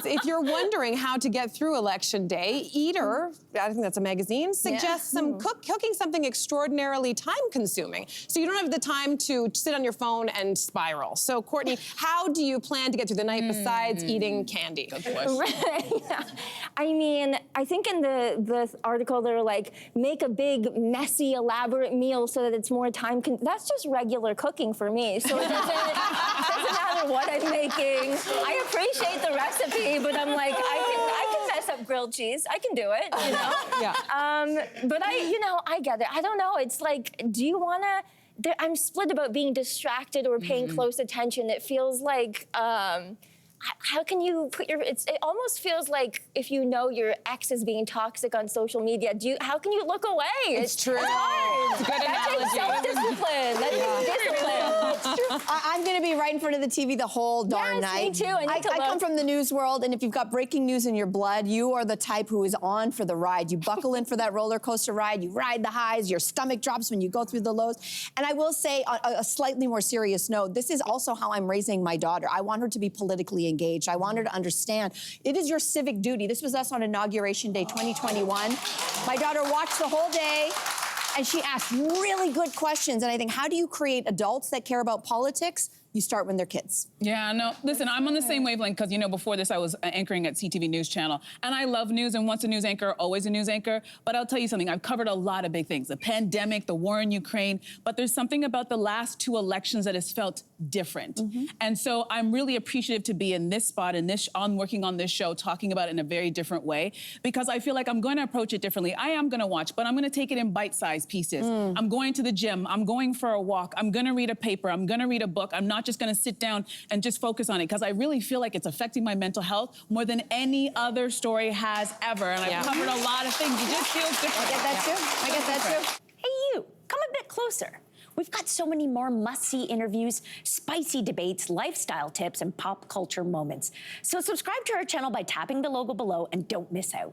if you're wondering how to get through Election Day, Eater, I think that's a magazine, suggests some cooking something extraordinarily time-consuming. So you don't have the time to sit on your phone and spiral. So, Courtney, how do you plan to get through the night besides eating candy? Good question. I mean, I think in the article they were like, make a big, messy, elaborate meal so that it's more time. That's just regular cooking for me. So it doesn't matter what I'm making. I appreciate the recipe, but I'm like, I can mess up grilled cheese. I can do it, you know? But I get it. I don't know. It's like, do you want to... I'm split about being distracted or paying close attention. It feels like... how can you put it almost feels like if you know your ex is being toxic on social media, how can you look away? It's true. It's hard. It's a good analogy. Self-discipline. That takes discipline. I'm going to be right in front of the TV the whole darn night. Me too. I come from the news world, and if you've got breaking news in your blood, you are the type who is on for the ride. You buckle in for that roller coaster ride. You ride the highs. Your stomach drops when you go through the lows. And I will say, on a slightly more serious note, this is also how I'm raising my daughter. I want her to be politically engaged. I want her to understand it is your civic duty. This was us on Inauguration Day 2021. My daughter watched the whole day, and she asked really good questions. And I think, how do you create adults that care about politics? You start when they're kids. Yeah, no, listen, I'm on the same wavelength because, before this I was anchoring at CTV News Channel, and I love news, and once a news anchor, always a news anchor. But I'll tell you something, I've covered a lot of big things, the pandemic, the war in Ukraine, but there's something about the last two elections that has felt different. And so I'm really appreciative to be in this spot, working on this show, talking about it in a very different way, because I feel like I'm going to approach it differently. I am going to watch, but I'm going to take it in bite-sized pieces. I'm going to the gym, I'm going for a walk, I'm going to read a paper, I'm going to read a book, I'm not just going to sit down and just focus on it, because I really feel like it's affecting my mental health more than any other story has ever. And I've covered a lot of things. It just feels different. I get that too. I get that too. Hey, you, come a bit closer. We've got so many more must-see interviews, spicy debates, lifestyle tips, and pop culture moments. So subscribe to our channel by tapping the logo below and don't miss out.